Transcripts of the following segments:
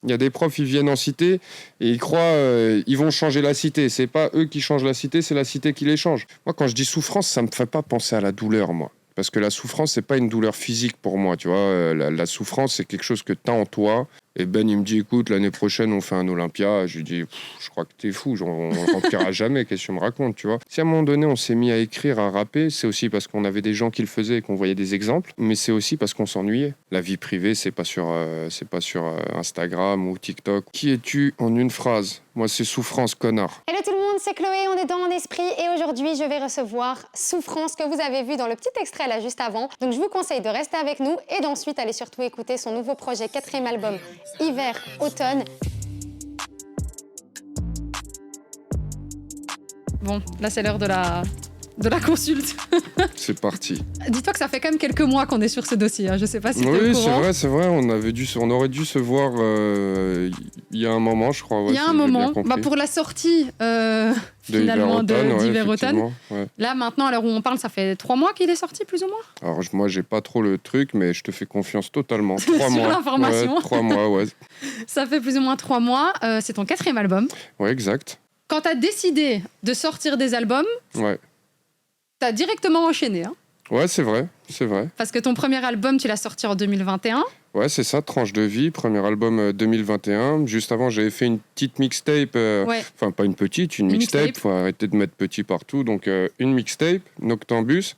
Il y a des profs, ils viennent en cité et ils croient ils vont changer la cité. C'est pas eux qui changent la cité, c'est la cité qui les change. Moi, quand je dis souffrance, ça me fait pas penser à la douleur, moi. Parce que la souffrance, c'est pas une douleur physique pour moi, tu vois. La souffrance, c'est quelque chose que t'as en toi. Et Ben, il me dit, écoute, l'année prochaine, on fait un Olympia. Je lui dis, je crois que t'es fou, on ne remplira jamais, qu'est-ce que tu me racontes, tu vois. Si à un moment donné, on s'est mis à écrire, à rapper, c'est aussi parce qu'on avait des gens qui le faisaient et qu'on voyait des exemples, mais c'est aussi parce qu'on s'ennuyait. La vie privée, c'est pas sur Instagram ou TikTok. Qui es-tu en une phrase? Moi, c'est souffrance, connard. Hello tout le monde, c'est Chloé, on est dans Mon Esprit et aujourd'hui je vais recevoir Souffrance que vous avez vu dans le petit extrait là juste avant. Donc je vous conseille de rester avec nous et d'ensuite aller surtout écouter son nouveau projet, 4e album, Hiver-Automne. Bon, là c'est l'heure de la consulte. C'est parti. Dis-toi que ça fait quand même quelques mois qu'on est sur ce dossier. Je sais pas si t'es au courant. Oui, c'est vrai. On aurait dû se voir il y a un moment, je crois. Ouais, il y a un moment. Pour la sortie finalement d'Hiver-Automne. Ouais. Là maintenant, à l'heure où on parle, ça fait 3 mois qu'il est sorti, plus ou moins. Alors moi, j'ai pas trop le truc, mais je te fais confiance totalement. 3 mois. Sur l'information. Ouais, 3 mois, ouais. Ça fait plus ou moins 3 mois. C'est ton 4e album. Ouais, exact. Quand t'as décidé de sortir des albums, ouais. T'as directement enchaîné. Hein. Ouais, c'est vrai. Parce que ton premier album, tu l'as sorti en 2021. Ouais, c'est ça, Tranche de vie, premier album 2021. Juste avant, j'avais fait une petite mixtape. Enfin, pas une petite, une mixtape. Faut arrêter de mettre petit partout. Donc, une mixtape, Noctambus.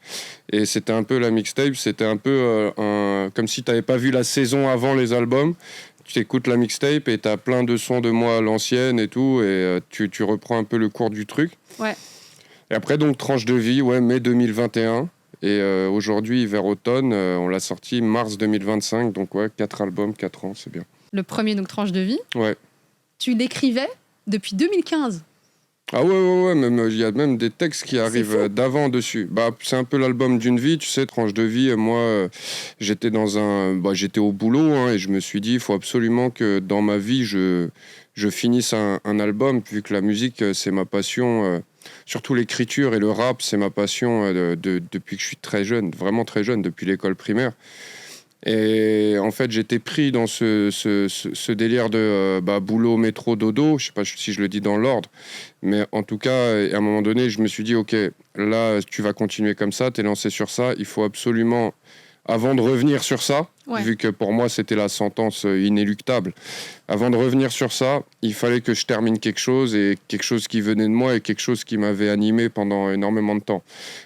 Et c'était un peu la mixtape, c'était un peu comme si t'avais pas vu la saison avant les albums. Tu écoutes la mixtape et t'as plein de sons de moi à l'ancienne et tout. Et tu reprends un peu le cours du truc. Ouais. Et après, donc, Tranche de vie, mai 2021. Et aujourd'hui, Hiver-Automne, on l'a sorti mars 2025. Donc, 4 albums, 4 ans, c'est bien. Le premier, donc, Tranche de vie. Ouais. Tu l'écrivais depuis 2015. Ah ouais, il y a même des textes qui arrivent d'avant dessus. C'est un peu l'album d'une vie, tu sais, Tranche de vie. Moi, j'étais au boulot et je me suis dit, il faut absolument que dans ma vie, je finisse un album, vu que la musique, c'est ma passion. Surtout l'écriture et le rap, c'est ma passion depuis que je suis très jeune, vraiment très jeune, depuis l'école primaire. Et en fait, j'étais pris dans ce délire de boulot, métro, dodo. Je sais pas si je le dis dans l'ordre, mais en tout cas, à un moment donné, je me suis dit, ok, là, tu vas continuer comme ça, t'es lancé sur ça, il faut absolument, avant de revenir sur ça, vu que pour moi, c'était la sentence inéluctable, avant de revenir sur ça, il fallait que je termine quelque chose qui venait de moi et quelque chose qui m'avait animé pendant énormément de temps.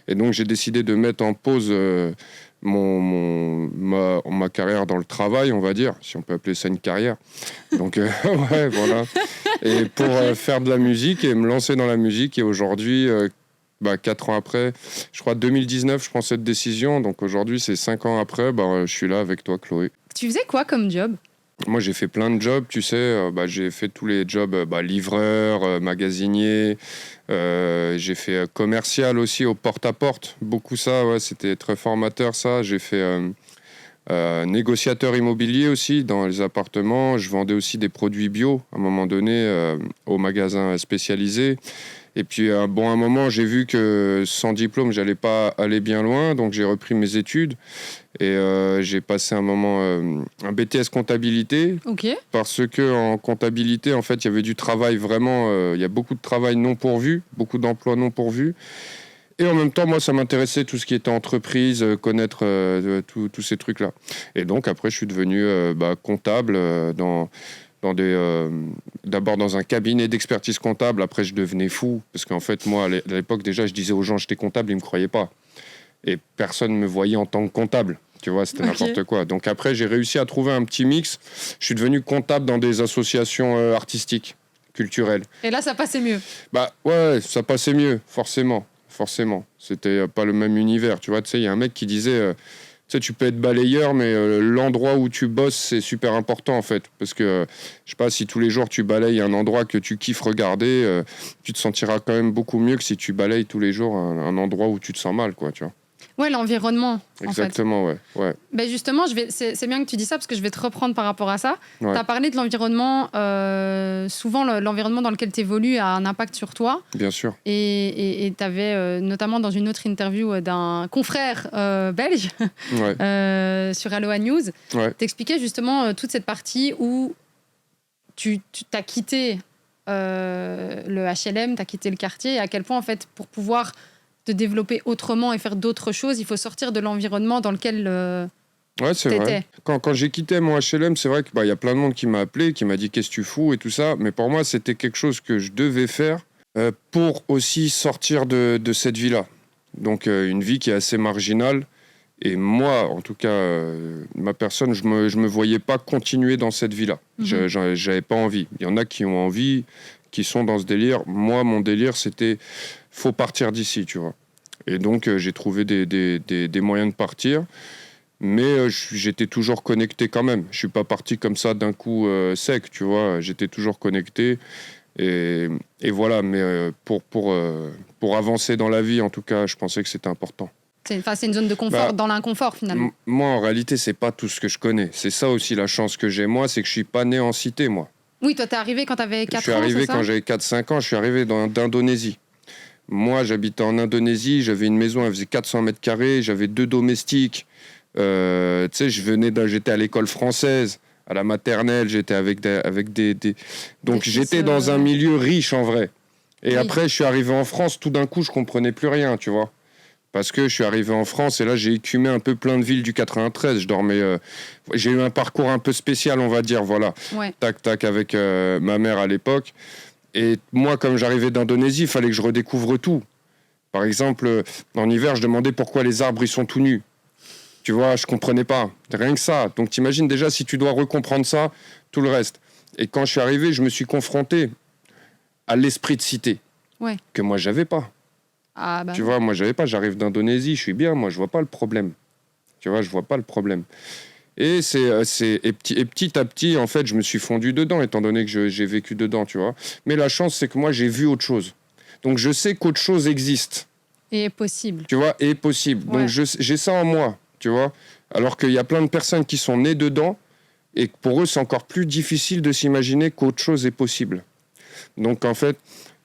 Et donc, j'ai décidé de mettre en pause ma carrière dans le travail, on va dire, si on peut appeler ça une carrière. Donc, voilà. Et pour faire de la musique et me lancer dans la musique. Et aujourd'hui, 4 ans après, je crois 2019, je prends cette décision. Donc aujourd'hui, c'est 5 ans après, je suis là avec toi, Chloé. Tu faisais quoi comme job ? Moi, j'ai fait plein de jobs, tu sais. J'ai fait tous les jobs, livreur, magasinier. J'ai fait commercial aussi au porte-à-porte. Beaucoup ça, c'était très formateur, ça. J'ai fait négociateur immobilier aussi dans les appartements. Je vendais aussi des produits bio, à un moment donné, aux magasins spécialisés. Et puis, à un moment, j'ai vu que sans diplôme, j'allais pas aller bien loin. Donc, j'ai repris mes études. Et j'ai passé un moment un BTS comptabilité. Okay. Parce qu'en comptabilité, en fait, il y avait du travail vraiment... Il y a beaucoup de travail non pourvu, beaucoup d'emplois non pourvus. Et en même temps, moi, ça m'intéressait tout ce qui était entreprise, connaître tous ces trucs-là. Et donc, après, je suis devenu comptable d'abord dans un cabinet d'expertise comptable. Après, je devenais fou. Parce qu'en fait, moi, à l'époque, déjà, je disais aux gens que j'étais comptable, ils ne me croyaient pas. Et personne ne me voyait en tant que comptable. Tu vois, c'était n'importe quoi. Donc après, j'ai réussi à trouver un petit mix. Je suis devenu comptable dans des associations artistiques, culturelles. Et là, ça passait mieux. Ça passait mieux, forcément. C'était pas le même univers. Tu vois, tu sais, il y a un mec qui disait... tu peux être balayeur, mais l'endroit où tu bosses, c'est super important, en fait. Parce que, je sais pas, si tous les jours tu balayes un endroit que tu kiffes regarder, tu te sentiras quand même beaucoup mieux que si tu balayes tous les jours un endroit où tu te sens mal, quoi, tu vois. Ouais, l'environnement. Exactement, en fait. Ouais. Justement, c'est bien que tu dis ça parce que je vais te reprendre par rapport à ça. Ouais. Tu as parlé de l'environnement. Souvent, l'environnement dans lequel tu évolues a un impact sur toi. Bien sûr. Et tu avais, notamment dans une autre interview d'un confrère belge sur Aloha News, t'expliquais justement toute cette partie où tu as quitté le HLM, tu as quitté le quartier, et à quel point, en fait, pour pouvoir te développer autrement et faire d'autres choses, il faut sortir de l'environnement dans lequel ouais, c'est vrai. Quand j'ai quitté mon HLM, c'est vrai qu'il y a plein de monde qui m'a appelé, qui m'a dit qu'est-ce que tu fous et tout ça. Mais pour moi, c'était quelque chose que je devais faire pour aussi sortir de cette vie-là. Donc, une vie qui est assez marginale. Et moi, en tout cas, ma personne, je me voyais pas continuer dans cette vie-là. J'avais pas envie. Il y en a qui ont envie, qui sont dans ce délire. Moi, mon délire, c'était faut partir d'ici, tu vois. Et donc, j'ai trouvé des moyens de partir. Mais j'étais toujours connecté quand même. Je suis pas parti comme ça d'un coup sec, tu vois. J'étais toujours connecté. Et voilà, mais pour avancer dans la vie, en tout cas, je pensais que c'était important. C'est une zone de confort dans l'inconfort, finalement. Moi, en réalité, c'est pas tout ce que je connais. C'est ça aussi la chance que j'ai, moi, c'est que je suis pas né en cité, moi. Oui, toi, t'es arrivé quand t'avais 4 ans, Je suis arrivé quand j'avais 4-5 ans, je suis arrivé d'Indonésie. Moi, j'habitais en Indonésie, j'avais une maison, elle faisait 400 mètres carrés, j'avais 2 domestiques. Tu sais, j'étais à l'école française, à la maternelle, j'étais avec des... Donc, j'étais dans un milieu riche, en vrai. Et après, je suis arrivé en France, tout d'un coup, je comprenais plus rien, tu vois. Parce que je suis arrivé en France et là, j'ai écumé un peu plein de villes du 93. Je dormais... j'ai eu un parcours un peu spécial, on va dire, voilà. Ouais. Tac, tac, avec ma mère à l'époque. Et moi, comme j'arrivais d'Indonésie, il fallait que je redécouvre tout. Par exemple, en hiver, je demandais pourquoi les arbres, ils sont tout nus. Tu vois, je comprenais pas. Rien que ça. Donc, t'imagines déjà, si tu dois recomprendre ça, tout le reste. Et quand je suis arrivé, je me suis confronté à l'esprit de cité. Ouais. Que moi, j'avais pas. Ah, bah. Tu vois, moi, j'avais pas. J'arrive d'Indonésie, je suis bien. Moi, je vois pas le problème. Tu vois, je vois pas le problème. Et petit à petit, en fait, je me suis fondu dedans, étant donné que j'ai vécu dedans, tu vois. Mais la chance, c'est que moi, j'ai vu autre chose. Donc, je sais qu'autre chose existe. Et est possible. Tu vois, et est possible. Ouais. Donc, j'ai ça en moi, tu vois. Alors qu'il y a plein de personnes qui sont nées dedans, et que pour eux, c'est encore plus difficile de s'imaginer qu'autre chose est possible. Donc, en fait,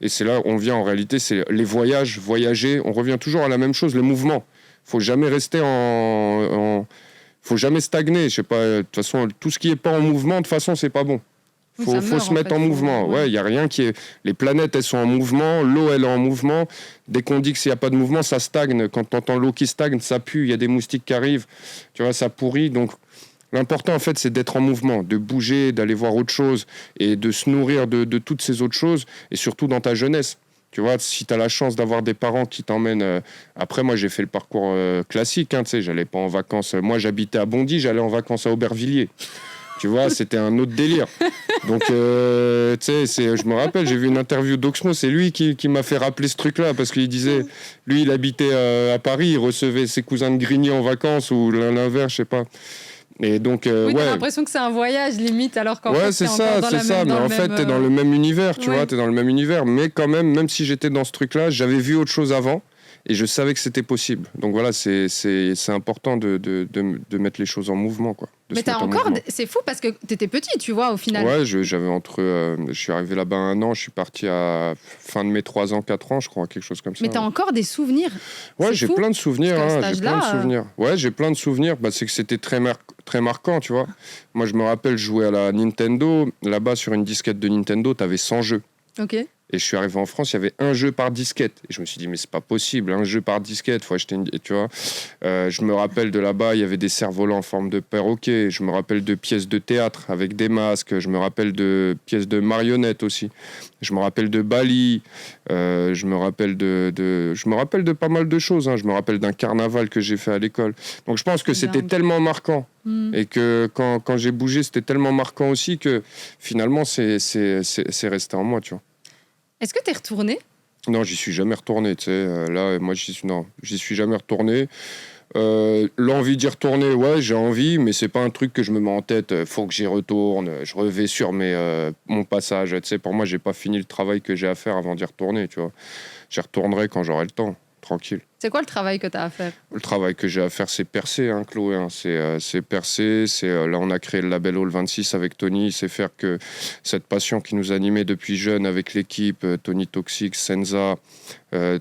et c'est là où on vient en réalité, c'est les voyager, on revient toujours à la même chose, le mouvement. Faut jamais rester faut jamais stagner. Je sais pas, de toute façon, tout ce qui est pas en mouvement, de toute façon, c'est pas bon. Faut se mettre en mouvement. Ouais, il y a rien qui est. Les planètes, elles sont en mouvement. L'eau, elle est en mouvement. Dès qu'on dit que s'il y a pas de mouvement, ça stagne. Quand t'entends l'eau qui stagne, ça pue. Il y a des moustiques qui arrivent. Tu vois, ça pourrit. Donc, l'important, en fait, c'est d'être en mouvement, de bouger, d'aller voir autre chose et de se nourrir de toutes ces autres choses. Et surtout dans ta jeunesse. Tu vois, si tu as la chance d'avoir des parents qui t'emmènent... Après, moi, j'ai fait le parcours classique. Hein, tu sais, j'allais pas en vacances. Moi, j'habitais à Bondy, j'allais en vacances à Aubervilliers. Tu vois, c'était un autre délire. Donc, tu sais, je me rappelle, j'ai vu une interview d'Oxmo, c'est lui qui m'a fait rappeler ce truc-là, parce qu'il disait, lui, il habitait à Paris, il recevait ses cousins de Grigny en vacances, ou l'inverse, je sais pas. Et donc, oui, t'as l'impression que c'est un voyage, limite, alors qu'en fait, c'est ça, mais en fait, t'es dans le même univers, tu vois, t'es dans le même univers. Mais quand même si j'étais dans ce truc-là, j'avais vu autre chose avant, et je savais que c'était possible. Donc voilà, c'est important de mettre les choses en mouvement, quoi. Mais c'est fou parce que t'étais petit, tu vois, au final. Ouais, j'avais je suis arrivé là-bas 1 an, je suis parti à fin de mes 3 ans, 4 ans, je crois, quelque chose comme ça. Mais t'as encore des souvenirs. Ouais, j'ai plein de souvenirs. J'ai plein de souvenirs. Ouais, j'ai plein de souvenirs. Bah, c'est que c'était très marquant, tu vois. Moi, je me rappelle jouer à la Nintendo. Là-bas, sur une disquette de Nintendo, t'avais 100 jeux. Ok. Et je suis arrivé en France, il y avait 1 jeu par disquette. Et je me suis dit, mais c'est pas possible, 1 jeu par disquette, faut acheter tu vois. Je me rappelle de là-bas, il y avait des cerfs-volants en forme de perroquet. Je me rappelle de pièces de théâtre avec des masques. Je me rappelle de pièces de marionnettes aussi. Je me rappelle de Bali. Je me rappelle de pas mal de choses. Hein. Je me rappelle d'un carnaval que j'ai fait à l'école. Donc je pense que c'était tellement marquant. Et que quand j'ai bougé, c'était tellement marquant aussi que finalement, c'est resté en moi, tu vois. Est-ce que t'es retourné ? Non, j'y suis jamais retourné, tu sais. Là, moi, j'y suis jamais retourné. L'envie d'y retourner, ouais, j'ai envie, mais c'est pas un truc que je me mets en tête. Faut que j'y retourne. Je revais sur mon passage. Tu sais, pour moi, j'ai pas fini le travail que j'ai à faire avant d'y retourner, tu vois. J'y retournerai quand j'aurai le temps, tranquille. C'est quoi le travail que tu as à faire ? Le travail que j'ai à faire, c'est percer, hein, Chloé. Hein. C'est percer. Là, on a créé le label All 26 avec Tony. C'est faire que cette passion qui nous animait depuis jeune avec l'équipe, Tony Toxic, Senza,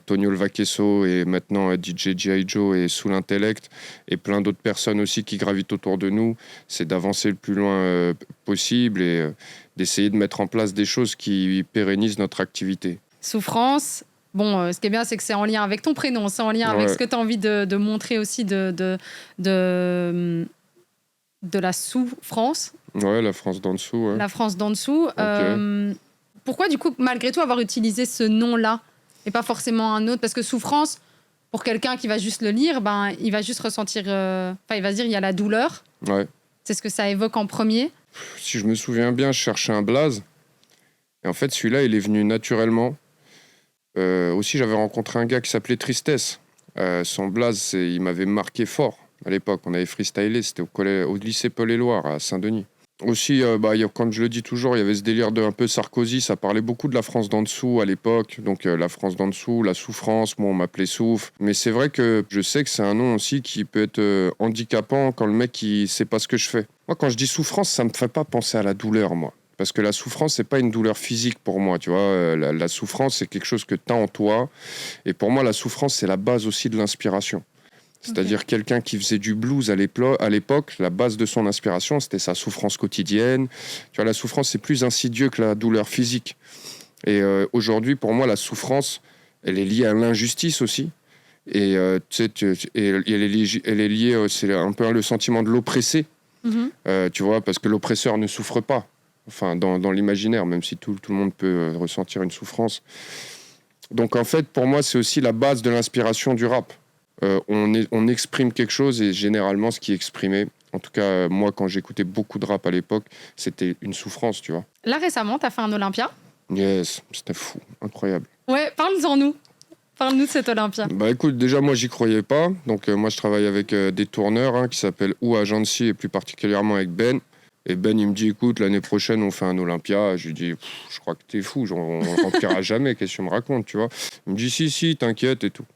Tony Olvaqueso et maintenant DJ G.I. Joe et Soul Intellect et plein d'autres personnes aussi qui gravitent autour de nous, c'est d'avancer le plus loin possible et d'essayer de mettre en place des choses qui pérennisent notre activité. Souffrance. Bon, ce qui est bien, c'est que c'est en lien avec ton prénom, c'est en lien avec Ouais. ce que tu as envie de montrer aussi de la souffrance, Ouais, la France d'en dessous. Ouais. la France d'en dessous. Pourquoi, du coup, malgré tout, avoir utilisé ce nom-là et pas forcément un autre? Parce que souffrance, pour quelqu'un qui va juste le lire, ben, il va juste ressentir... il va se dire, il y a la douleur. Ouais. C'est ce que ça évoque en premier. Si je me souviens bien, je cherchais un blaze. Et en fait, celui-là, il est venu naturellement. Aussi, j'avais rencontré un gars qui s'appelait Tristesse. Son blaze, il m'avait marqué fort à l'époque. On avait freestylé, c'était au lycée Paul-et-Loire à Saint-Denis. Aussi, comme je le dis toujours, il y avait ce délire de un peu Sarkozy. Ça parlait beaucoup de la France d'en dessous à l'époque. Donc la France d'en dessous, la souffrance, moi on m'appelait Souffle. Mais c'est vrai que je sais que c'est un nom aussi qui peut être handicapant quand le mec il sait pas ce que je fais. Moi quand je dis souffrance, ça me fait pas penser à la douleur, moi. Parce que la souffrance, c'est pas une douleur physique pour moi, tu vois. La souffrance, c'est quelque chose que tu as en toi. Et pour moi, la souffrance, c'est la base aussi de l'inspiration. C'est-à-dire quelqu'un qui faisait du blues à l'époque, la base de son inspiration, c'était sa souffrance quotidienne. Tu vois, la souffrance, c'est plus insidieux que la douleur physique. Et aujourd'hui, pour moi, la souffrance, elle est liée à l'injustice aussi. Et elle est liée, c'est un peu le sentiment de l'oppressé. Tu vois, parce que l'oppresseur ne souffre pas. Enfin, dans l'imaginaire, même si tout le monde peut ressentir une souffrance. Donc, en fait, pour moi, c'est aussi la base de l'inspiration du rap. On exprime quelque chose et généralement, ce qui est exprimé, en tout cas, moi, quand j'écoutais beaucoup de rap à l'époque, c'était une souffrance, tu vois. Là, récemment, tu as fait un Olympia. Yes, c'était fou, incroyable. Ouais, parle-en-nous. Parle-nous de cet Olympia. Bah écoute, déjà, moi, j'y croyais pas. Donc, moi, je travaille avec des tourneurs qui s'appellent Ou Agency et plus particulièrement avec Ben. Et Ben, il me dit, écoute, l'année prochaine, on fait un Olympia. Je lui dis, je crois que t'es fou, on ne remplira jamais, qu'est-ce que tu me racontes, tu vois. Il me dit, si, t'inquiète et tout.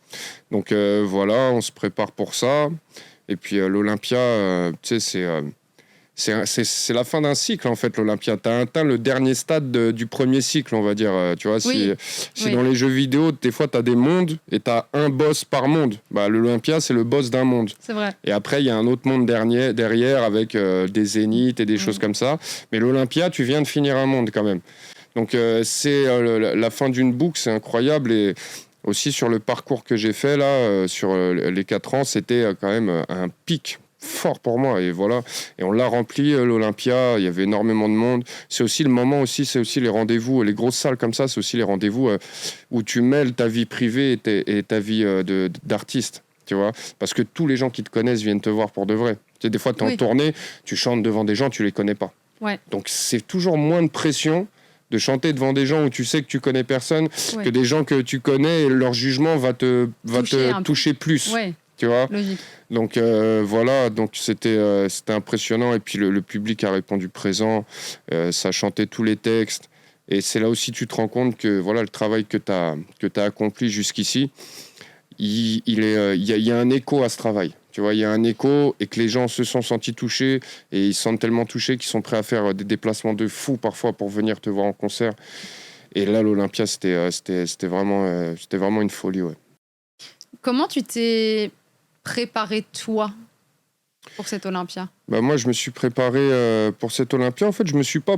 Donc voilà, on se prépare pour ça. Et puis l'Olympia, tu sais, c'est la fin d'un cycle, en fait, l'Olympia. Tu as atteint le dernier stade du premier cycle, on va dire. Tu vois, Oui. si dans les jeux vidéo, des fois, tu as des mondes et tu as un boss par monde. Bah, l'Olympia, c'est le boss d'un monde. C'est vrai. Et après, il y a un autre monde derrière avec des zéniths et des choses comme ça. Mais l'Olympia, tu viens de finir un monde quand même. Donc, c'est la fin d'une boucle, c'est incroyable. Et aussi, sur le parcours que j'ai fait, là, sur les 4 ans, c'était quand même un pic fort pour moi. Et voilà. Et on l'a rempli, l'Olympia. Il y avait énormément de monde. C'est aussi le moment aussi, c'est aussi les rendez-vous. Les grosses salles comme ça, c'est aussi les rendez-vous où tu mêles ta vie privée et ta vie d'artiste. Tu vois, parce que tous les gens qui te connaissent viennent te voir pour de vrai. Tu sais, des fois, tu es en tournée, tu chantes devant des gens, tu les connais pas. Ouais. Donc, c'est toujours moins de pression de chanter devant des gens où tu sais que tu connais personne que des gens que tu connais et leur jugement va te toucher plus. Ouais. Tu vois. Logique. Donc, voilà, donc c'était impressionnant. Et puis, le public a répondu présent. Ça chantait tous les textes. Et c'est là aussi tu te rends compte que voilà, le travail que tu as accompli jusqu'ici, il y a un écho à ce travail. Tu vois, il y a un écho et que les gens se sont sentis touchés et ils se sentent tellement touchés qu'ils sont prêts à faire des déplacements de fou parfois pour venir te voir en concert. Et là, l'Olympia, c'était vraiment une folie. Ouais. Comment tu t'es préparé, toi, pour cet Olympia ? Bah, moi, je me suis préparé pour cet Olympia. En fait, je me suis pas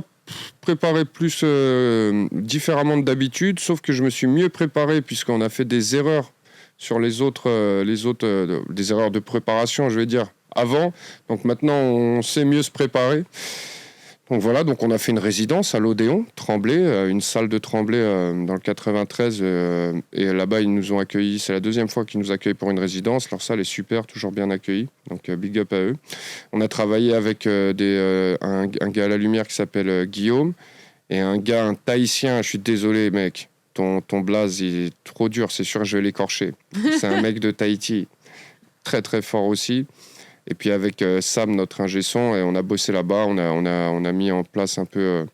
préparé plus différemment de d'habitude, sauf que je me suis mieux préparé puisqu'on a fait des erreurs sur les autres des erreurs de préparation, je vais dire, avant. Donc maintenant, on sait mieux se préparer. Donc voilà, donc on a fait une résidence à l'Odéon, Tremblay, une salle de Tremblay dans le 93. Et là-bas, ils nous ont accueillis. C'est la deuxième fois qu'ils nous accueillent pour une résidence. Leur salle est super, toujours bien accueillie. Donc big up à eux. On a travaillé avec un gars à la lumière qui s'appelle Guillaume et un Tahitien. Je suis désolé, mec. Ton blaze, il est trop dur, c'est sûr que je vais l'écorcher. C'est un mec de Tahiti, très très fort aussi. Et puis avec Sam, notre ingé son, et on a bossé là-bas, on a mis en place un peu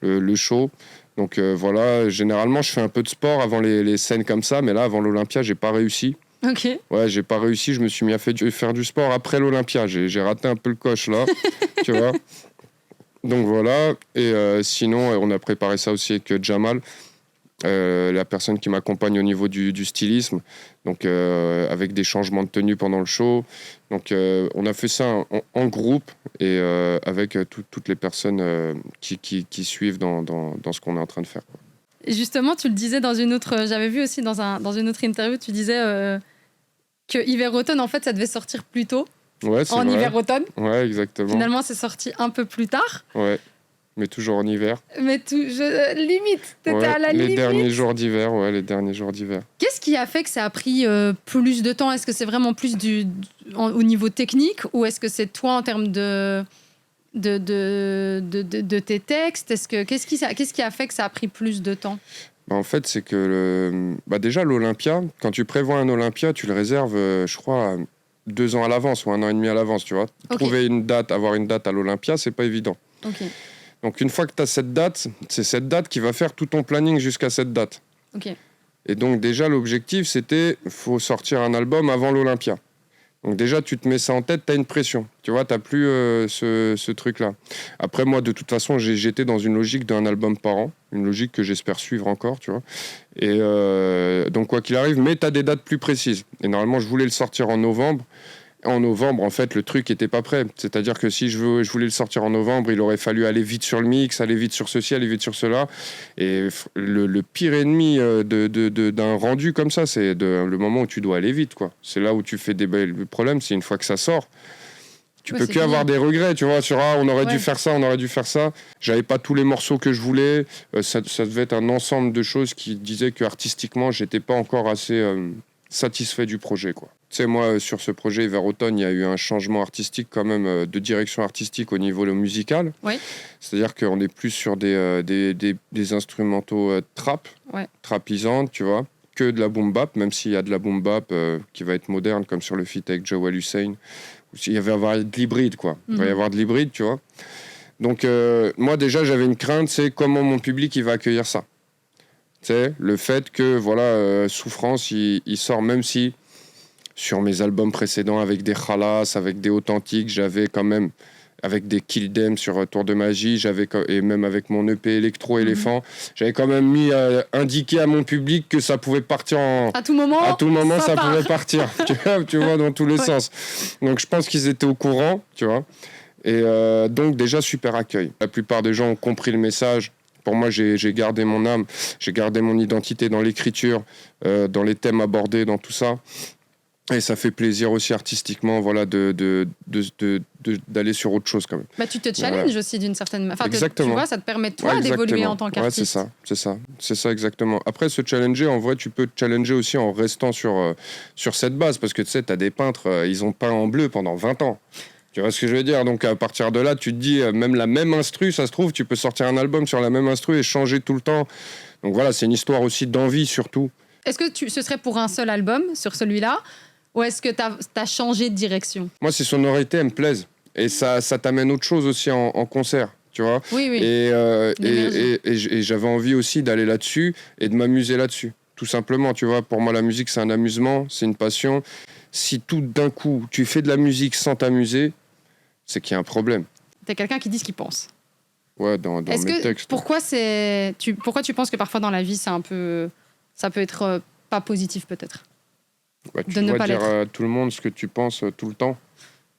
le show. Donc voilà, généralement je fais un peu de sport avant les scènes comme ça, mais là avant l'Olympia, j'ai pas réussi. Ok. Ouais, j'ai pas réussi, je me suis mis à faire du sport après l'Olympia. J'ai raté un peu le coche là, tu vois. Donc voilà, et sinon on a préparé ça aussi avec Jamal. la personne qui m'accompagne au niveau du stylisme, donc avec des changements de tenue pendant le show. Donc on a fait ça en groupe et avec toutes les personnes qui suivent dans ce qu'on est en train de faire, quoi. Et justement, tu le disais dans une autre... J'avais vu aussi dans une autre interview, tu disais que hiver-automne, en fait, ça devait sortir plus tôt. Ouais, c'est en vrai. hiver-automne. Ouais, exactement. Finalement, c'est sorti un peu plus tard. Ouais, mais toujours en hiver. Mais limite, t'étais à la limite. Les derniers jours d'hiver. Qu'est-ce qui a fait que ça a pris plus de temps? Est-ce que c'est vraiment plus au niveau technique ou est-ce que c'est toi en termes de tes textes? Qu'est-ce qui a fait que ça a pris plus de temps? En fait, c'est que déjà l'Olympia, quand tu prévois un Olympia, tu le réserves, je crois, 2 ans à l'avance ou 1 an et demi à l'avance, tu vois. Okay. Trouver une date, avoir une date à l'Olympia, c'est pas évident. Okay. Donc une fois que tu as cette date, c'est cette date qui va faire tout ton planning jusqu'à cette date. Okay. Et donc déjà l'objectif, c'était faut sortir un album avant l'Olympia. Donc déjà tu te mets ça en tête, tu as une pression. Tu vois, tu n'as plus ce truc-là. Après moi, de toute façon, j'étais dans une logique d'un album par an, une logique que j'espère suivre encore, tu vois. Et donc quoi qu'il arrive, mais tu as des dates plus précises. Et normalement, je voulais le sortir en novembre. En novembre, en fait, le truc n'était pas prêt. C'est-à-dire que si je voulais le sortir en novembre, il aurait fallu aller vite sur le mix, aller vite sur ceci, aller vite sur cela. Et le pire ennemi d'un rendu comme ça, c'est le moment où tu dois aller vite, quoi. C'est là où tu fais des... Le problème, c'est une fois que ça sort, tu peux que avoir des regrets, tu vois, sur on aurait dû faire ça, on aurait dû faire ça. J'avais pas tous les morceaux que je voulais. Ça devait être un ensemble de choses qui disaient que artistiquement, j'étais pas encore assez satisfait du projet, quoi. Tu sais, moi, sur ce projet Hiver-Automne, il y a eu un changement artistique quand même, de direction artistique au niveau musical. Oui. C'est-à-dire qu'on est plus sur des instrumentaux trapisantes, tu vois, que de la boom bap, même s'il y a de la boom bap qui va être moderne, comme sur le feat avec Jawel Hussein. Il va y avoir de l'hybride, quoi. Il va y avoir de l'hybride, tu vois. Donc, moi, déjà, j'avais une crainte, c'est comment mon public il va accueillir ça. Tu sais, le fait que, voilà, Souffrance, il sort, même si sur mes albums précédents, avec des Khalas, avec des authentiques, j'avais quand même, avec des Kill Them sur Tour de Magie, et même avec mon EP Electro Éléphant, j'avais quand même indiqué à mon public que ça pouvait partir à tout moment, ça pouvait partir, tu vois, dans tous les sens. Donc je pense qu'ils étaient au courant, tu vois. Et donc déjà, super accueil. La plupart des gens ont compris le message. Pour moi, j'ai gardé mon âme, j'ai gardé mon identité dans l'écriture, dans les thèmes abordés, dans tout ça. Et ça fait plaisir aussi artistiquement, voilà, d'aller sur autre chose quand même. Bah, tu te challenges aussi d'une certaine manière. Enfin, exactement. Tu vois, ça te permet toi d'évoluer en tant qu'artiste. Ouais, c'est ça exactement. Après, se challenger, en vrai, tu peux te challenger aussi en restant sur cette base, parce que tu sais, t'as des peintres, ils ont peint en bleu pendant 20 ans. Tu vois ce que je veux dire? Donc à partir de là, tu te dis, même la même instru, ça se trouve, tu peux sortir un album sur la même instru et changer tout le temps. Donc voilà, c'est une histoire aussi d'envie surtout. Est-ce que ce serait pour un seul album, sur celui-là? Ou est-ce que tu as changé de direction? Moi, ces sonorités, elles me plaisent. Et ça t'amène autre chose aussi en concert, tu vois. Oui. Et j'avais envie aussi d'aller là-dessus et de m'amuser là-dessus. Tout simplement, tu vois. Pour moi, la musique, c'est un amusement, c'est une passion. Si tout d'un coup, tu fais de la musique sans t'amuser, c'est qu'il y a un problème. T'es quelqu'un qui dit ce qu'il pense. Ouais, dans mes textes. Pourquoi tu penses que parfois dans la vie, ça peut être pas positif peut-être? Tu dois dire à tout le monde ce que tu penses tout le temps.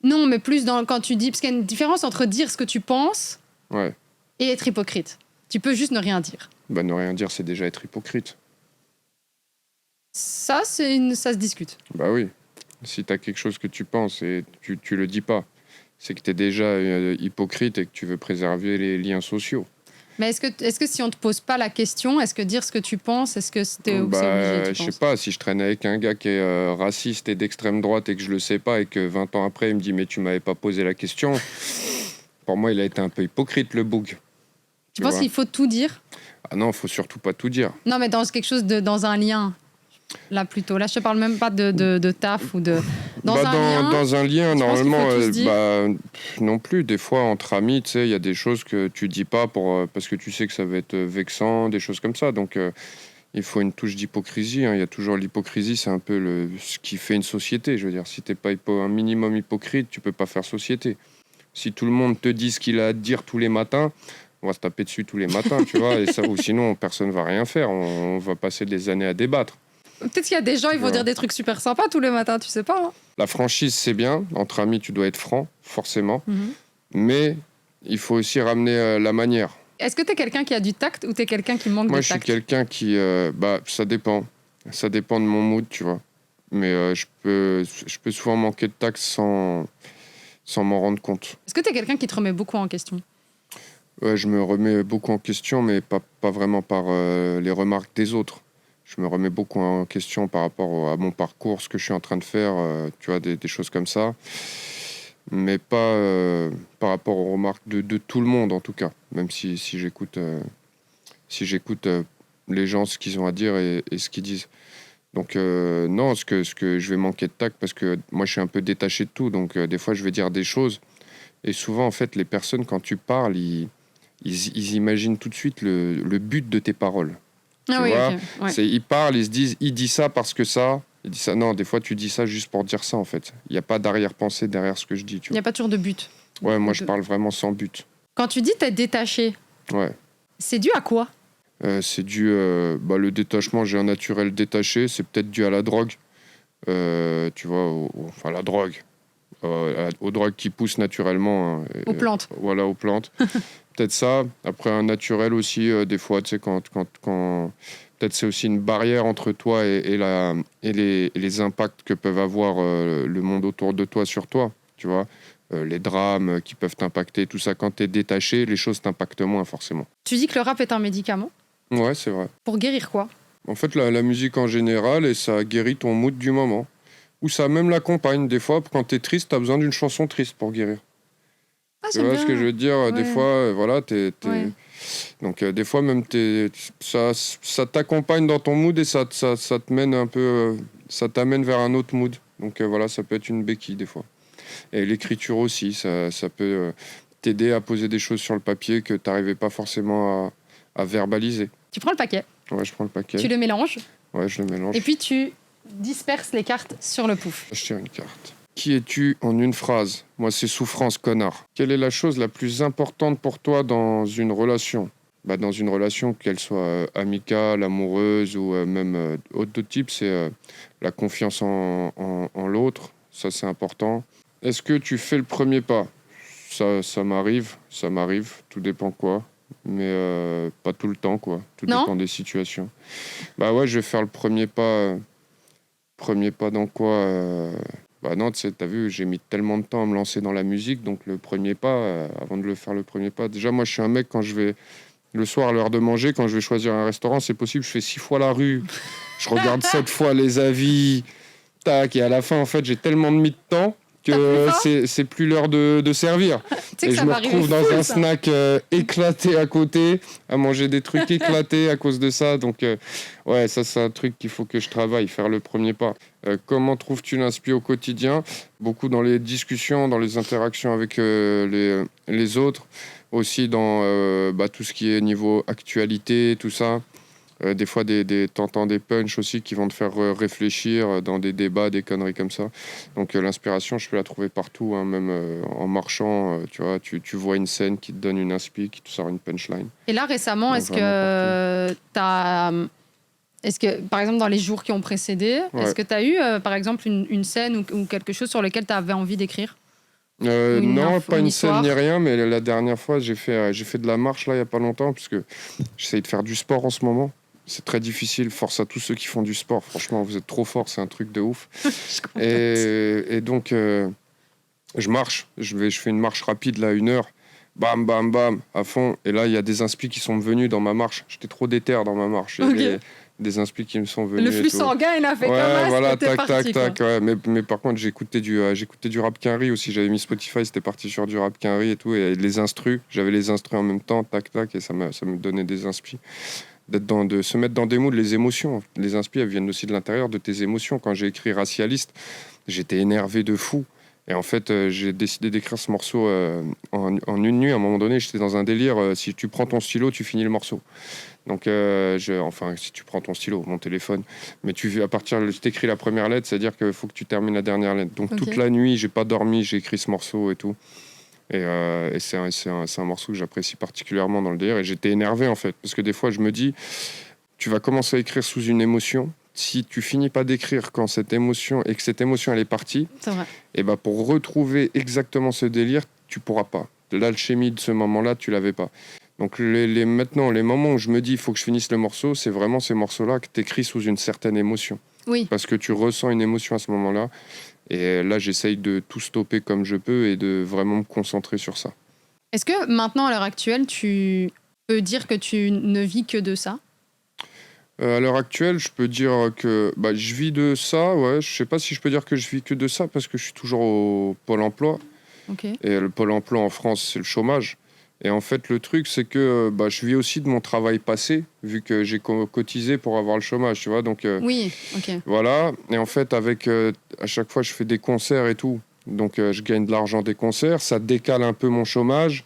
Non, mais plus quand tu dis... Parce qu'il y a une différence entre dire ce que tu penses et être hypocrite. Tu peux juste ne rien dire. Ne rien dire, c'est déjà être hypocrite. Ça se discute. Bah oui. Si tu as quelque chose que tu penses et tu le dis pas, c'est que tu es déjà hypocrite et que tu veux préserver les liens sociaux. Mais est-ce que si on te pose pas la question, est-ce que dire ce que tu penses, est-ce que c'est obligé? Je sais pas, si je traîne avec un gars qui est raciste et d'extrême droite et que je le sais pas et que 20 ans après il me dit mais tu m'avais pas posé la question, pour moi il a été un peu hypocrite le boug. Tu penses qu'il faut tout dire? Ah non, faut surtout pas tout dire. Non, mais dans quelque chose dans un lien. Là plutôt. Là je te parle même pas de taf ou de dans un lien normalement non plus. Des fois entre amis, tu sais, il y a des choses que tu dis pas parce que tu sais que ça va être vexant, des choses comme ça. Donc il faut une touche d'hypocrisie. Il y a toujours l'hypocrisie, c'est un peu ce qui fait une société. Je veux dire, si t'es pas un minimum hypocrite, tu peux pas faire société. Si tout le monde te dit ce qu'il a à te dire tous les matins, On va se taper dessus tous les matins, tu vois, et ça, ou sinon, personne ne va rien faire. On va passer des années à débattre. Peut-être qu'il y a des gens, ils vont dire des trucs super sympas tous les matins, tu sais pas. Hein. La franchise, c'est bien. Entre amis, tu dois être franc, forcément. Mais il faut aussi ramener la manière. Est-ce que tu es quelqu'un qui a du tact ou tu es quelqu'un qui manque Moi, de je suis tact? quelqu'un qui... ça dépend. Ça dépend de mon mood, tu vois. Mais je peux souvent manquer de tact sans m'en rendre compte. Est-ce que tu es quelqu'un qui te remet beaucoup en question? Ouais, je me remets beaucoup en question, mais pas vraiment par les remarques des autres. Je me remets beaucoup en question par rapport à mon parcours, ce que je suis en train de faire, tu vois, des choses comme ça. Mais pas par rapport aux remarques de tout le monde, en tout cas. Même si j'écoute les gens, ce qu'ils ont à dire et ce qu'ils disent. Donc non, ce que je vais manquer de tact, parce que moi, je suis un peu détaché de tout. Donc des fois, je vais dire des choses. Et souvent, en fait, les personnes, quand tu parles, ils imaginent tout de suite le but de tes paroles. Ah oui, vois, ok. Ouais. Ils parlent, ils se disent, il dit ça parce que ça. Il dit ça. Non, des fois, tu dis ça juste pour dire ça, en fait. Il n'y a pas d'arrière-pensée derrière ce que je dis. Il n'y a pas toujours de but. Ouais, moi, je parle vraiment sans but. Quand tu dis t'es détaché, Ouais. c'est dû à quoi? C'est dû... le détachement, j'ai un naturel détaché. C'est peut-être dû à la drogue. Tu vois, enfin, la drogue. Aux drogues qui poussent naturellement. Aux plantes. Voilà, aux plantes. Peut-être ça. Après, un naturel aussi, des fois, tu sais, quand peut-être c'est aussi une barrière entre toi et les impacts que peuvent avoir le monde autour de toi sur toi, tu vois. Les drames qui peuvent t'impacter, tout ça. Quand tu es détaché, les choses t'impactent moins, forcément. Tu dis que le rap est un médicament? Ouais, c'est vrai. Pour guérir quoi? En fait, la musique en général, et ça guérit ton mood du moment. Ou ça même l'accompagne. Des fois, quand tu es triste, tu as besoin d'une chanson triste pour guérir. Ah, Tu vois ce que je veux dire? Ouais. Des fois, voilà, ouais. Donc, des fois, même, ça t'accompagne dans ton mood et ça te mène un peu... ça t'amène vers un autre mood. Donc, voilà, ça peut être une béquille, des fois. Et l'écriture aussi, ça peut t'aider à poser des choses sur le papier que tu n'arrivais pas forcément à verbaliser. Tu prends le paquet. Ouais, je prends le paquet. Tu le mélanges. Ouais, je le mélange. Et puis, tu disperses les cartes sur le pouf. Je tire une carte. Qui es-tu en une phrase? Moi, c'est souffrance, connard. Quelle est la chose la plus importante pour toi dans une relation? Dans une relation, qu'elle soit amicale, amoureuse ou même autre type, c'est la confiance en l'autre. Ça, c'est important. Est-ce que tu fais le premier pas? Ça m'arrive, tout dépend quoi. Mais pas tout le temps, quoi. Tout dépend des situations. Ouais, je vais faire le premier pas. Premier pas dans quoi non, tu sais, t'as vu, j'ai mis tellement de temps à me lancer dans la musique, donc le premier pas, avant de le faire le premier pas... Déjà, moi, je suis un mec, quand je vais... Le soir, à l'heure de manger, quand je vais choisir un restaurant, c'est possible, je fais 6 fois la rue. Je regarde 7 fois les avis. Tac, et à la fin, en fait, j'ai tellement mis de temps que c'est plus l'heure de servir. Et je me retrouve dans un snack éclaté à côté, à manger des trucs éclatés à cause de ça. Donc, ouais, ça, c'est un truc qu'il faut que je travaille, faire le premier pas. Comment trouves-tu l'inspi au quotidien? Beaucoup dans les discussions, dans les interactions avec les autres. Aussi dans tout ce qui est niveau actualité, tout ça. Des fois, t'entends des punchs aussi qui vont te faire réfléchir dans des débats, des conneries comme ça. Donc l'inspiration, je peux la trouver partout, hein, même en marchant. Tu vois, tu vois une scène qui te donne une inspi, qui te sort une punchline. Et là, récemment, Donc, est-ce que, par exemple, dans les jours qui ont précédé, est-ce que tu as eu, par exemple, une scène ou quelque chose sur lequel tu avais envie d'écrire? Non, pas une scène ni rien, mais la dernière fois, j'ai fait de la marche, là, il n'y a pas longtemps, puisque j'essaye de faire du sport en ce moment. C'est très difficile, force à tous ceux qui font du sport. Franchement, vous êtes trop forts, c'est un truc de ouf. et donc, je marche, je fais une marche rapide, là, 1 heure. Bam, bam, bam, à fond. Et là, il y a des inspi qui sont venus dans ma marche. J'étais trop déter dans ma marche. Des inspi qui me sont venus. Le flux sanguin, il a fait comme ça. Voilà, tac. Ouais. Mais par contre, j'écoutais du rap Quinry aussi. J'avais mis Spotify, c'était parti sur du rap Quinry et tout. Et les instrus, j'avais les instrus en même temps, tac. Et ça me donnait des inspi. De se mettre dans des moods, les émotions. Les inspi, elles viennent aussi de l'intérieur de tes émotions. Quand j'ai écrit Racialiste, j'étais énervé de fou. Et en fait, j'ai décidé d'écrire ce morceau en 1 nuit. À un moment donné, j'étais dans un délire. Si tu prends ton stylo, tu finis le morceau. Donc, si tu prends ton stylo, mon téléphone, mais t'écris la première lettre, c'est-à-dire qu'il faut que tu termines la dernière lettre. Donc, toute la nuit, j'ai pas dormi, j'ai écrit ce morceau et tout. Et c'est un morceau que j'apprécie particulièrement dans le délire. Et j'étais énervé, en fait. Parce que des fois, je me dis, tu vas commencer à écrire sous une émotion. Si tu finis pas d'écrire quand cette émotion, et que cette émotion, elle est partie, C'est vrai. et bah, pour retrouver exactement ce délire, tu pourras pas. L'alchimie de ce moment-là, tu l'avais pas. Donc maintenant, les moments où je me dis, il faut que je finisse le morceau, c'est vraiment ces morceaux-là que tu écris sous une certaine émotion. Oui. Parce que tu ressens une émotion à ce moment-là. Et là, j'essaye de tout stopper comme je peux et de vraiment me concentrer sur ça. Est-ce que maintenant, à l'heure actuelle, tu peux dire que tu ne vis que de ça? À l'heure actuelle, je peux dire que je vis de ça. Ouais, je sais pas si je peux dire que je vis que de ça parce que je suis toujours au Pôle emploi. Ok. Et le Pôle emploi en France, c'est le chômage. Et en fait, le truc, c'est que je vis aussi de mon travail passé, vu que j'ai cotisé pour avoir le chômage, tu vois. Donc, Oui, ok. voilà. Et en fait, avec à chaque fois, je fais des concerts et tout. Donc, je gagne de l'argent des concerts. Ça décale un peu mon chômage.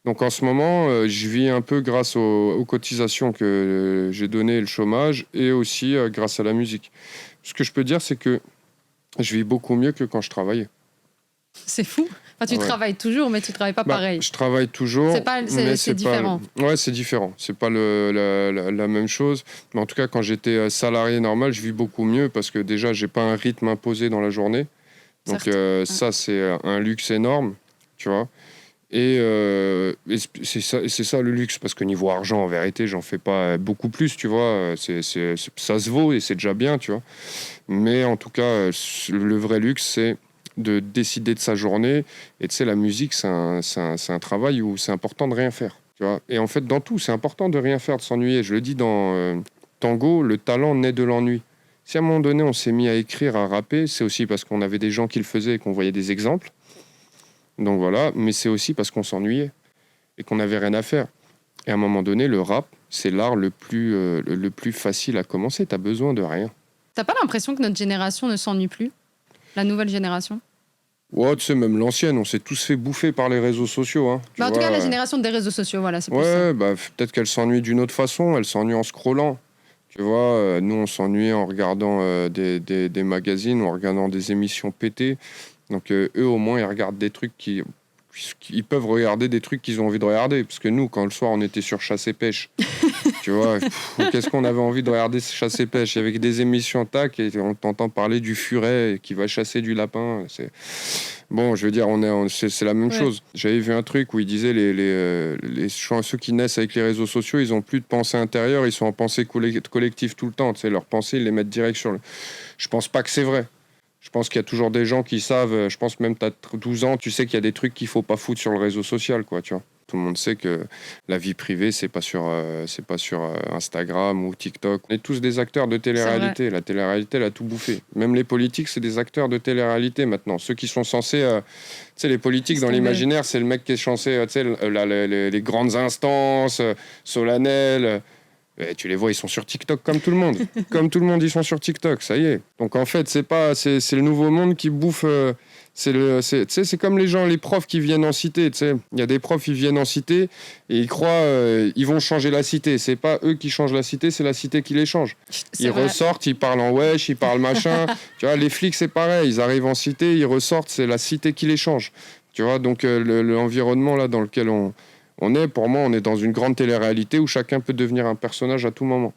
Donc, en ce moment, je vis un peu grâce aux cotisations que j'ai données, le chômage, et aussi grâce à la musique. Ce que je peux dire, c'est que je vis beaucoup mieux que quand je travaillais. C'est fou. Enfin, tu travailles toujours, mais tu travailles pas pareil. Je travaille toujours, mais c'est différent. Ouais, c'est différent. C'est pas la même chose. Mais en tout cas, quand j'étais salarié normal, je vis beaucoup mieux parce que déjà, j'ai pas un rythme imposé dans la journée. Donc ça, c'est un luxe énorme, tu vois. Et c'est ça le luxe, parce que niveau argent, en vérité, j'en fais pas beaucoup plus, tu vois. Ça se vaut et c'est déjà bien, tu vois. Mais en tout cas, le vrai luxe, c'est de décider de sa journée. Et tu sais, la musique, c'est un travail où c'est important de rien faire, tu vois. Et en fait, dans tout, c'est important de rien faire, de s'ennuyer. Je le dis dans Tango, le talent naît de l'ennui. Si à un moment donné, on s'est mis à écrire, à rapper, c'est aussi parce qu'on avait des gens qui le faisaient et qu'on voyait des exemples. Donc voilà, mais c'est aussi parce qu'on s'ennuyait et qu'on n'avait rien à faire. Et à un moment donné, le rap, c'est l'art le plus facile à commencer. T'as besoin de rien. T'as pas l'impression que notre génération ne s'ennuie plus? La nouvelle génération? Ouais, tu sais, même l'ancienne, on s'est tous fait bouffer par les réseaux sociaux. Hein, En tout cas, la génération des réseaux sociaux, voilà, c'est plus ouais, ça. peut-être qu'elle s'ennuie d'une autre façon. Elle s'ennuie en scrollant. Tu vois, nous, on s'ennuyait en regardant des magazines, en regardant des émissions pétées. Donc eux, au moins, ils regardent des trucs ils peuvent regarder des trucs qu'ils ont envie de regarder. Parce que nous, quand le soir, on était sur chasse et pêche, tu vois, qu'est-ce qu'on avait envie de regarder, chasse et pêche? Il y avait des émissions tac, et on t'entend parler du furet qui va chasser du lapin. Bon, je veux dire, c'est la même chose. J'avais vu un truc où il disait ceux qui naissent avec les réseaux sociaux, ils ont plus de pensée intérieure, ils sont en pensée collective tout le temps. Tu sais, leurs pensées, ils les mettent direct sur le... Je pense pas que c'est vrai. Je pense qu'il y a toujours des gens qui savent, je pense même que tu as 12 ans, tu sais qu'il y a des trucs qu'il faut pas foutre sur le réseau social, quoi, tu vois. Tout le monde sait que la vie privée, c'est pas sur Instagram ou TikTok. On est tous des acteurs de télé-réalité. La télé-réalité, elle a tout bouffé. Même les politiques, c'est des acteurs de télé-réalité maintenant. Ceux qui sont censés... tu sais, les politiques, dans l'imaginaire, c'est le mec qui est censé... tu sais, les grandes instances solennelles... tu les vois, ils sont sur TikTok comme tout le monde. Comme tout le monde, ils sont sur TikTok, ça y est. Donc en fait, c'est le nouveau monde qui bouffe... c'est comme les profs qui viennent en cité. Il y a des profs, ils viennent en cité et ils croient ils vont changer la cité. C'est pas eux qui changent la cité, c'est la cité qui les change. Ils ressortent, ils parlent en wesh, ils parlent machin. Tu vois, les flics, c'est pareil. Ils arrivent en cité, ils ressortent, c'est la cité qui les change. Tu vois, donc l'environnement là dans lequel on est, pour moi, on est dans une grande télé-réalité où chacun peut devenir un personnage à tout moment.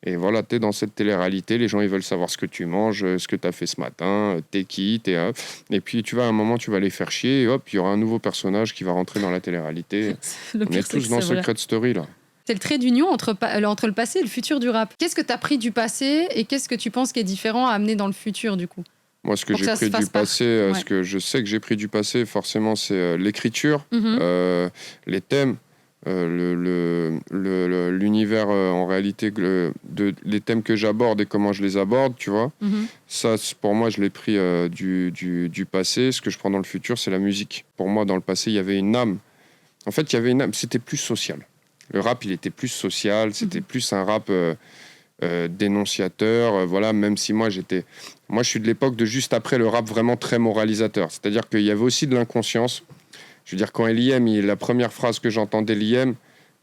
Et voilà, t'es dans cette télé-réalité, les gens, ils veulent savoir ce que tu manges, ce que t'as fait ce matin, t'es qui, et puis, tu vas, à un moment, tu vas les faire chier, et hop, il y aura un nouveau personnage qui va rentrer dans la télé-réalité. On est tous dans Secret Story, là. C'est le trait d'union entre le passé et le futur du rap. Qu'est-ce que t'as pris du passé et qu'est-ce que tu penses qui est différent à amener dans le futur, du coup? Moi, ce que j'ai pris du passé, ce que je sais que j'ai pris du passé, forcément, c'est l'écriture, les thèmes, l'univers en réalité, les thèmes que j'aborde et comment je les aborde, tu vois. Ça, pour moi, je l'ai pris du passé. Ce que je prends dans le futur, c'est la musique. Pour moi, dans le passé, il y avait une âme. En fait, il y avait une âme. C'était plus social. Le rap, il était plus social. C'était plus un rap... dénonciateur, voilà, même si moi je suis de l'époque de juste après le rap vraiment très moralisateur, c'est-à-dire qu'il y avait aussi de l'inconscience. Je veux dire, quand L.I.M., la première phrase que j'entendais L.I.M.,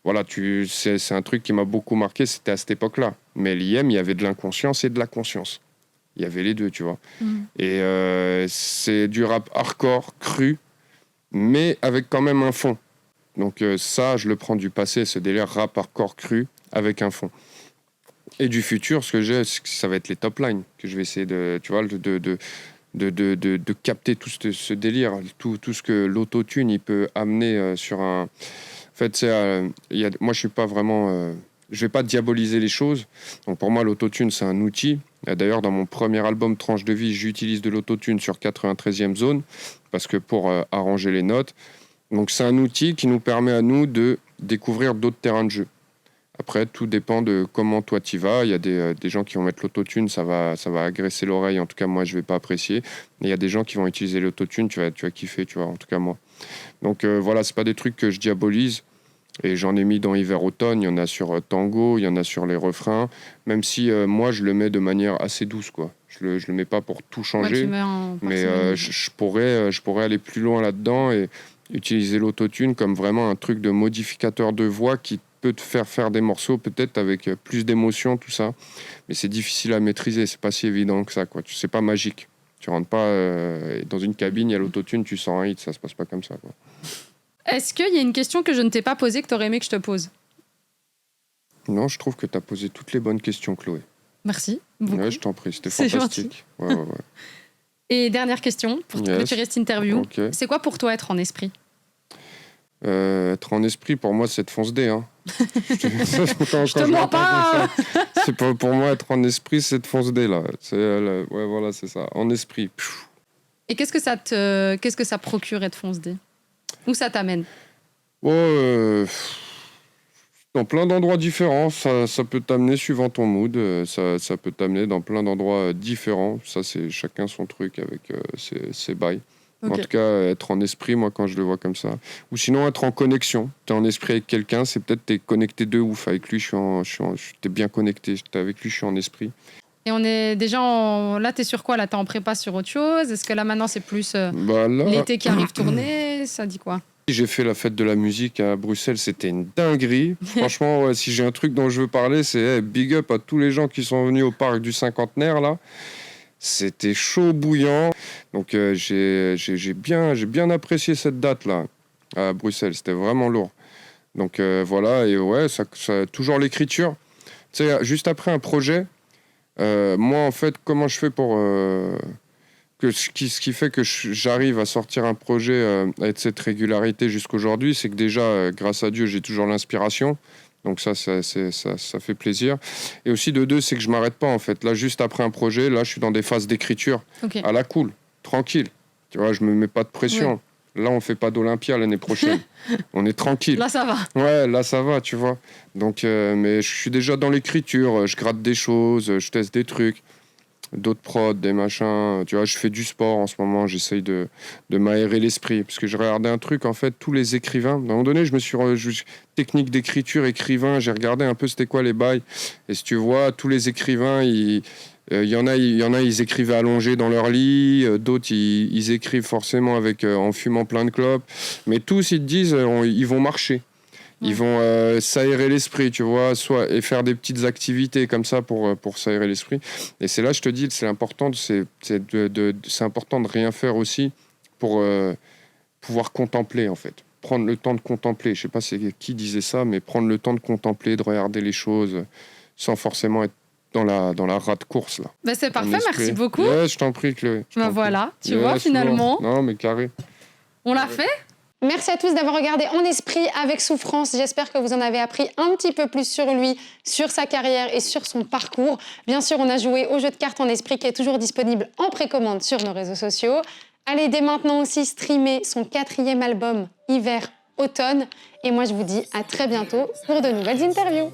voilà, c'est un truc qui m'a beaucoup marqué, c'était à cette époque-là. Mais L.I.M., il y avait de l'inconscience et de la conscience. Il y avait les deux, tu vois. Et c'est du rap hardcore, cru, mais avec quand même un fond. Donc ça, je le prends du passé, ce délire rap hardcore cru avec un fond. Et du futur, ce que j'ai, ça va être les top lines que je vais essayer de, tu vois, de capter tout ce délire, tout ce que l'autotune il peut amener sur un. En fait, moi, je suis pas vraiment. Je vais pas diaboliser les choses. Donc pour moi, l'autotune, c'est un outil. D'ailleurs, dans mon premier album Tranche de vie, j'utilise de l'autotune sur 93e zone parce que pour arranger les notes. Donc c'est un outil qui nous permet à nous de découvrir d'autres terrains de jeu. Après, tout dépend de comment toi t'y vas. Il y a des gens qui vont mettre l'autotune, ça va agresser l'oreille. En tout cas, moi, je vais pas apprécier. Et il y a des gens qui vont utiliser l'autotune, tu vas kiffer, tu vois. En tout cas, moi. Donc voilà, c'est pas des trucs que je diabolise. Et j'en ai mis dans Hiver-Automne. Il y en a sur Tango, il y en a sur les refrains. Même si moi, je le mets de manière assez douce, quoi. Je le mets pas pour tout changer. Mais je pourrais aller plus loin là-dedans et utiliser l'autotune comme vraiment un truc de modificateur de voix qui peut te faire des morceaux peut-être avec plus d'émotion, tout ça. Mais c'est difficile à maîtriser, c'est pas si évident que ça, quoi. C'est pas magique. Tu rentres pas dans une cabine, il y a l'autotune, tu sens un hit, ça se passe pas comme ça, quoi. Est-ce qu'il y a une question que je ne t'ai pas posée que tu aurais aimé que je te pose? Non, je trouve que tu as posé toutes les bonnes questions, Chloé. Merci beaucoup. Ouais, je t'en prie, c'était C'est fantastique. Ouais. Et dernière question, pour clôturer cette interview. Okay. C'est quoi pour toi être en esprit? Être en esprit, pour moi, c'est de fonce dé. Hein. Je te mens pas. C'est pas, pour moi, être en esprit, c'est de fonce dé, là. Ouais, voilà, c'est ça. En esprit. Pfiou. Et qu'est-ce que ça procure être fonce dé? Où ça t'amène? Dans plein d'endroits différents, ça peut t'amener suivant ton mood, ça peut t'amener dans plein d'endroits différents. Ça, c'est chacun son truc avec ses bails. Okay. En tout cas, être en esprit, moi, quand je le vois comme ça. Ou sinon, être en connexion. T'es en esprit avec quelqu'un, c'est peut-être t'es connecté de ouf. Avec lui, t'es bien connecté. Avec lui, je suis en esprit. Et on est déjà là, t'es sur quoi? Là, t'es en prépa sur autre chose? Est-ce que là, maintenant, c'est plus l'été qui arrive tourner? Ça dit quoi? J'ai fait la fête de la musique à Bruxelles, c'était une dinguerie. Franchement, si j'ai un truc dont je veux parler, c'est big up à tous les gens qui sont venus au parc du Cinquantenaire, là. C'était chaud bouillant. Donc j'ai bien apprécié cette date-là à Bruxelles. C'était vraiment lourd. Donc voilà, et ouais, ça toujours l'écriture. Tu sais, juste après un projet, moi, en fait, comment je fais pour... ce qui fait que j'arrive à sortir un projet avec cette régularité jusqu'aujourd'hui, c'est que déjà, grâce à Dieu, j'ai toujours l'inspiration. Donc ça fait plaisir. Et aussi de deux, c'est que je m'arrête pas en fait. Là, juste après un projet, là, je suis dans des phases d'écriture. Okay. À la cool, tranquille. Tu vois, je me mets pas de pression. Ouais. Là, on fait pas d'Olympia l'année prochaine. On est tranquille. Là, ça va. Ouais, là, ça va, tu vois. Donc, mais je suis déjà dans l'écriture. Je gratte des choses, je teste des trucs. D'autres prods, des machins. Tu vois, je fais du sport en ce moment, j'essaye de m'aérer l'esprit. Parce que j'ai regardé un truc, en fait, tous les écrivains. À un moment donné, je me suis technique d'écriture, écrivain, j'ai regardé un peu c'était quoi les bails. Et si tu vois, tous les écrivains, il y en a, ils écrivaient allongés dans leur lit. D'autres, ils écrivent forcément en fumant plein de clopes. Mais tous, ils te disent, ils vont marcher. Ils vont s'aérer l'esprit, tu vois, et faire des petites activités comme ça pour s'aérer l'esprit. Et c'est là, je te dis, c'est important, c'est important de rien faire aussi pour pouvoir contempler, en fait. Prendre le temps de contempler. Je sais pas qui disait ça, mais prendre le temps de contempler, de regarder les choses sans forcément être dans la rate course, là. Bah c'est parfait, merci beaucoup. Ouais, je t'en prie, Chloé. Voilà, tu vois, finalement. Non, mais carré. On l'a fait. Merci à tous d'avoir regardé En Esprit avec Souffrance. J'espère que vous en avez appris un petit peu plus sur lui, sur sa carrière et sur son parcours. Bien sûr, on a joué au jeu de cartes En Esprit qui est toujours disponible en précommande sur nos réseaux sociaux. Allez dès maintenant aussi streamer son 4e album Hiver-Automne. Et moi, je vous dis à très bientôt pour de nouvelles interviews.